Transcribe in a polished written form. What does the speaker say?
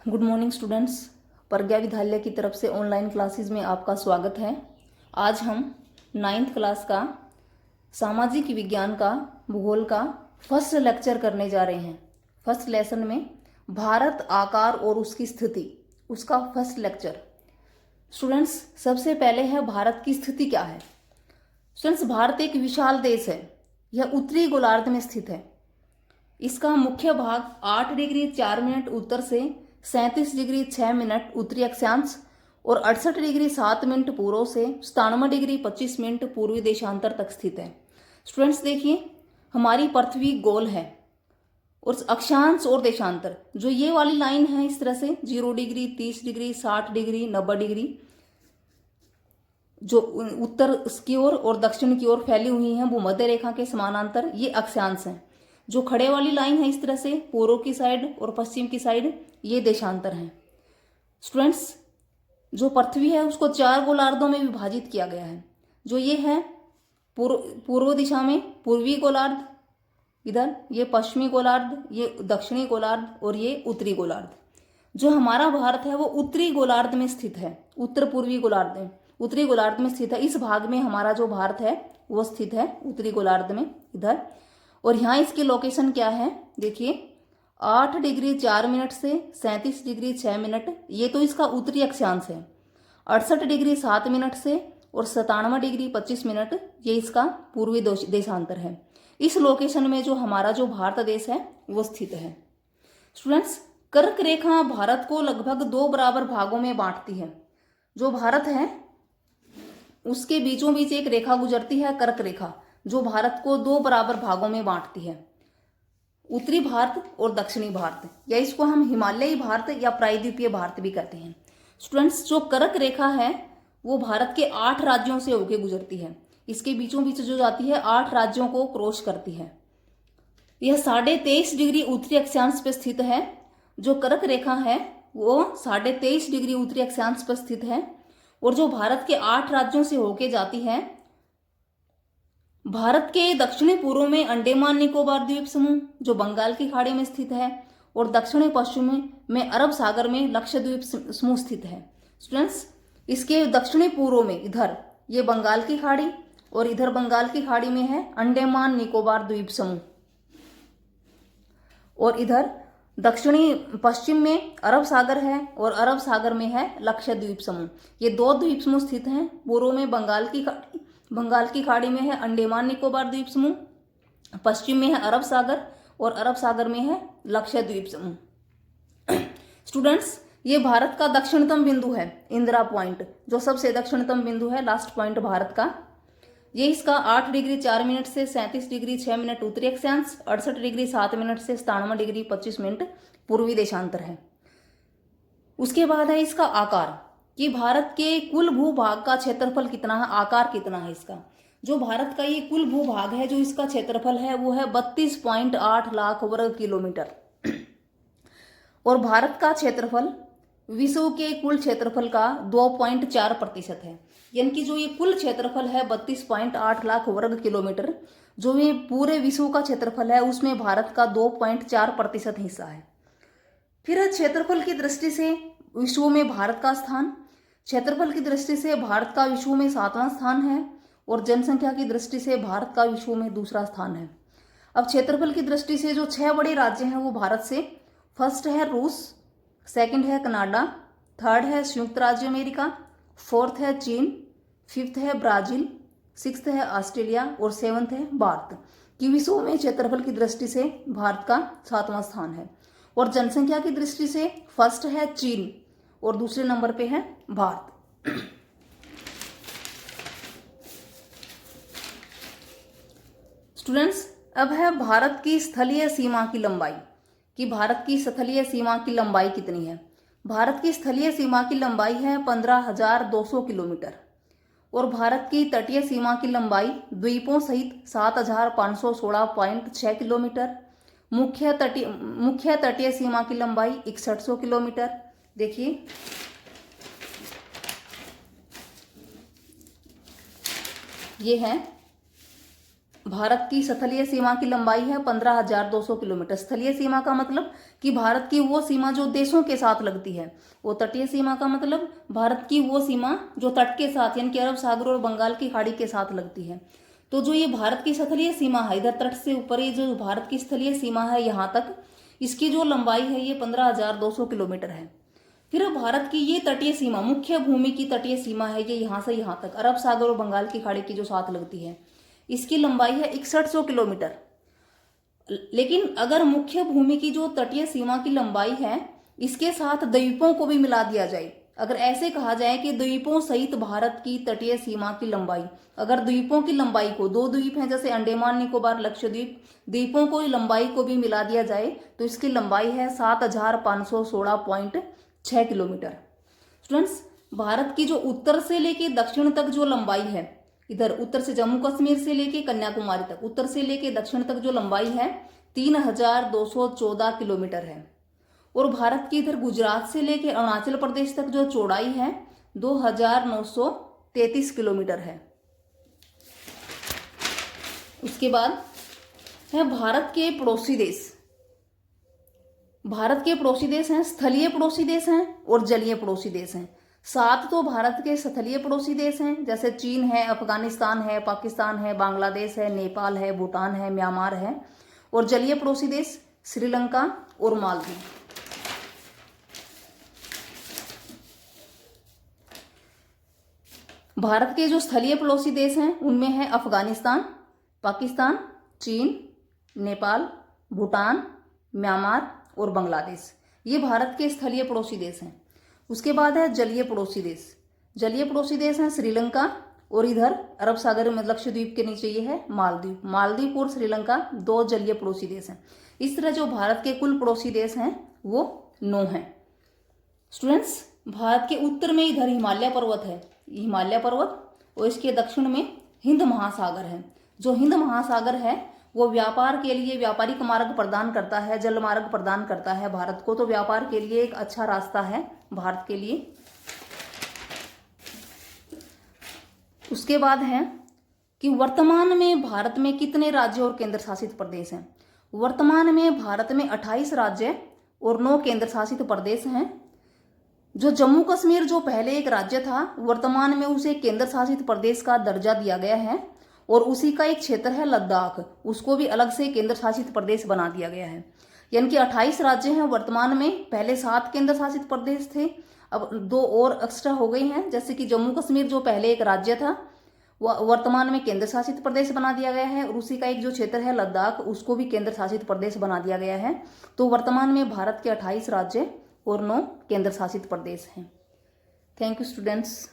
Good morning students. प्रज्ञा विद्यालय की तरफ से ऑनलाइन क्लासेस में आपका स्वागत है। आज हम 9th क्लास का सामाजिक विज्ञान का भूगोल का फर्स्ट लेक्चर करने जा रहे हैं। फर्स्ट लेसन में भारत आकार और उसकी स्थिति, उसका फर्स्ट लेक्चर। स्टूडेंट्स, सबसे पहले है भारत की स्थिति क्या है। स्टूडेंट्स, भारत एक विशाल देश है। यह उत्तरी गोलार्ध में स्थित है। इसका मुख्य भाग 8 डिग्री 4 मिनट उत्तर से 37 डिग्री 6 मिनट उत्तरी अक्षांश और 68 डिग्री 7 मिनट पूर्व से 97 डिग्री 25 मिनट पूर्वी देशांतर तक स्थित है। स्टूडेंट्स देखिए, हमारी पृथ्वी गोल है और अक्षांश और देशांतर जो ये वाली लाइन है इस तरह से 0 डिग्री 30 डिग्री 60 डिग्री 90 डिग्री जो उत्तर की ओर और दक्षिण की ओर फैली हुई है वो मध्य रेखा के समानांतर ये अक्षांश हैं। जो खड़े वाली लाइन है इस तरह से पूर्व की साइड और पश्चिम की साइड ये देशांतर हैं। स्टूडेंट्स, जो पृथ्वी है उसको 4 गोलार्धों में विभाजित किया गया है। जो ये है पूर्व दिशा में पूर्वी गोलार्ध, इधर ये पश्चिमी गोलार्ध, ये दक्षिणी गोलार्ध और ये उत्तरी गोलार्ध। जो हमारा भारत है वो उत्तरी गोलार्ध में स्थित है, उत्तर पूर्वी गोलार्ध में, उत्तरी गोलार्ध में स्थित है। इस भाग में हमारा जो भारत है वो स्थित है उत्तरी गोलार्ध में इधर। और यहाँ इसकी लोकेशन क्या है देखिए, 8 डिग्री 4 मिनट से 37 डिग्री 6 मिनट, ये तो इसका उत्तरी अक्षांश है। 68 डिग्री 7 मिनट से और 97 डिग्री 25 मिनट ये इसका पूर्वी देशांतर है। इस लोकेशन में जो हमारा जो भारत देश है वो स्थित है। स्टूडेंट्स, कर्क रेखा भारत को लगभग 2 बराबर भागों में बांटती है। जो भारत है उसके बीचों बीच एक रेखा गुजरती है, कर्क रेखा, जो भारत को 2 बराबर भागों में बांटती है, उत्तरी भारत और दक्षिणी भारत, या इसको हम हिमालयी भारत या प्रायद्वीपीय भारत भी कहते हैं। स्टूडेंट्स, जो कर्क रेखा है वो भारत के 8 राज्यों से होकर गुजरती है। इसके बीचों बीच जो जाती है 8 राज्यों को क्रॉस करती है। यह 23.5 डिग्री उत्तरी अक्षांश पर स्थित है। जो कर्क रेखा है वो 23.5 डिग्री उत्तरी अक्षांश पर स्थित है और जो भारत के 8 राज्यों से होके जाती है। भारत के दक्षिणी पूर्व में अंडमान निकोबार द्वीप समूह जो बंगाल की खाड़ी में स्थित है और दक्षिणी पश्चिम में अरब सागर में लक्षद्वीप समूह स्थित है। स्टूडेंट्स, इसके दक्षिणी पूर्व में इधर ये बंगाल की खाड़ी और इधर बंगाल की खाड़ी में है अंडमान निकोबार द्वीप समूह और इधर दक्षिणी पश्चिम में अरब सागर है और अरब सागर में है लक्षद्वीप समूह। ये 2 द्वीप समूह स्थित हैं। पूर्व में बंगाल की खाड़ी में है अंडमान निकोबार द्वीप समूह, पश्चिम में है अरब सागर और अरब सागर में है लक्षद्वीप समूह। स्टूडेंट्स, ये भारत का दक्षिणतम बिंदु है, इंदिरा पॉइंट, जो सबसे दक्षिणतम बिंदु है, लास्ट पॉइंट भारत का। ये इसका 8 डिग्री 4 मिनट से 37 डिग्री 6 मिनट उत्तरी अक्षांश, 68 डिग्री 7 मिनट से 97 डिग्री 25 मिनट पूर्वी देशांतर है। उसके बाद है इसका आकार, कि भारत के कुल भूभाग का क्षेत्रफल कितना है, आकार कितना है इसका। जो भारत का ये कुल भूभाग है, जो इसका क्षेत्रफल है वो है 32.8 लाख वर्ग किलोमीटर और भारत का क्षेत्रफल विश्व के कुल क्षेत्रफल का 2.4% है। यानी कि जो ये कुल क्षेत्रफल है 32.8 लाख वर्ग किलोमीटर, जो ये पूरे विश्व का क्षेत्रफल है उसमें भारत का 2.4% हिस्सा है। फिर क्षेत्रफल की दृष्टि से विश्व में भारत का स्थान, क्षेत्रफल की दृष्टि से भारत का विश्व में 7वां स्थान है और जनसंख्या की दृष्टि से भारत का विश्व में दूसरा स्थान है। अब क्षेत्रफल की दृष्टि से जो 6 बड़े राज्य हैं वो भारत से, फर्स्ट है रूस, सेकंड है कनाडा, थर्ड है संयुक्त राज्य अमेरिका, फोर्थ है चीन, फिफ्थ है ब्राजील, सिक्स्थ है ऑस्ट्रेलिया और 7th है भारत। कि विश्व में क्षेत्रफल की दृष्टि से भारत का 7वां स्थान है और जनसंख्या की दृष्टि से फर्स्ट है चीन और दूसरे नंबर पे है भारत। स्टूडेंट्स, अब है भारत की स्थलीय सीमा की लंबाई, कि भारत की स्थलीय सीमा की लंबाई कितनी है। भारत की स्थलीय सीमा की लंबाई है 15,200 किलोमीटर और भारत की तटीय सीमा की लंबाई द्वीपों सहित 7,516.6 किलोमीटर। मुख्य तटीय सीमा की लंबाई 6100 किलोमीटर। देखिए, ये है भारत की स्थलीय सीमा की लंबाई है 15,200 किलोमीटर। स्थलीय सीमा का मतलब कि भारत की वो सीमा जो देशों के साथ लगती है। वो तटीय सीमा का मतलब भारत की वो सीमा जो तट के साथ यानी कि अरब सागर और बंगाल की खाड़ी के साथ लगती है। तो जो ये भारत की स्थलीय सीमा है, इधर तट से ऊपर ये जो भारत की स्थलीय सीमा है यहाँ तक, इसकी जो लंबाई है ये 15,200 किलोमीटर है। फिर भारत की ये तटीय सीमा, मुख्य भूमि की तटीय सीमा है, ये यहाँ से यहाँ तक अरब सागर और बंगाल की खाड़ी की जो साथ लगती है, इसकी लंबाई है 6100 किलोमीटर। लेकिन अगर मुख्य भूमि की जो तटीय सीमा की लंबाई है इसके साथ द्वीपों को भी मिला दिया जाए, अगर ऐसे कहा जाए कि द्वीपों सहित भारत की तटीय सीमा की लंबाई, अगर द्वीपों की लंबाई को, दो द्वीप हैं जैसे अंडमान निकोबार लक्षद्वीप, द्वीपों को लंबाई को भी मिला दिया जाए तो इसकी लंबाई है 7516.6 किलोमीटर। स्टूडेंट्स, भारत की जो उत्तर से लेके दक्षिण तक जो लंबाई है, इधर उत्तर से जम्मू कश्मीर से लेके कन्याकुमारी तक, उत्तर से लेके दक्षिण तक जो लंबाई है 3214 किलोमीटर है। और भारत की इधर गुजरात से लेके अरुणाचल प्रदेश तक जो चौड़ाई है 2933 किलोमीटर है। उसके बाद है भारत के पड़ोसी देश। भारत के पड़ोसी देश हैं, स्थलीय पड़ोसी देश हैं और जलीय पड़ोसी देश हैं। 7 तो भारत के स्थलीय पड़ोसी देश हैं जैसे चीन है, अफगानिस्तान है, पाकिस्तान है, बांग्लादेश है, नेपाल है, भूटान है, म्यांमार है। और जलीय पड़ोसी देश श्रीलंका और मालदीव। भारत के जो स्थलीय पड़ोसी देश हैं उनमें है अफगानिस्तान, पाकिस्तान, चीन, नेपाल, भूटान, म्यांमार और बांग्लादेश। ये भारत के स्थलीय पड़ोसी देश हैं। उसके बाद है जलीय पड़ोसी देश। जलीय पड़ोसी देश हैं श्रीलंका और इधर अरब सागर में लक्षद्वीप के नीचे ये है मालदीव। मालदीव और श्रीलंका 2 जलीय पड़ोसी देश हैं। इस तरह जो भारत के कुल पड़ोसी देश हैं वो 9 हैं। स्टूडेंट्स, भारत के उत्तर में इधर हिमालय पर्वत है, हिमालय पर्वत, और इसके दक्षिण में हिंद महासागर है। जो हिंद महासागर है वो व्यापार के लिए व्यापारिक मार्ग प्रदान करता है, जल मार्ग प्रदान करता है भारत को, तो व्यापार के लिए एक अच्छा रास्ता है भारत के लिए। उसके बाद है कि वर्तमान में भारत में कितने राज्य और केंद्र शासित प्रदेश हैं। वर्तमान में भारत में 28 राज्य और 9 केंद्र शासित प्रदेश हैं। जो जम्मू कश्मीर जो पहले एक राज्य था, वर्तमान में उसे केंद्र शासित प्रदेश का दर्जा दिया गया है। और उसी का एक क्षेत्र है लद्दाख, उसको भी अलग से केंद्र शासित प्रदेश बना दिया गया है। यानी कि 28 राज्य हैं वर्तमान में, पहले 7 केंद्र शासित प्रदेश थे, अब 2 और एक्स्ट्रा हो गई हैं। जैसे कि जम्मू कश्मीर जो पहले एक राज्य था वह वर्तमान में केंद्र शासित प्रदेश बना दिया गया है, और उसी का एक जो क्षेत्र है लद्दाख उसको भी केंद्र शासित प्रदेश बना दिया गया है। तो वर्तमान में भारत के 28 राज्य और 9 केंद्र शासित प्रदेश हैं। Thank you students.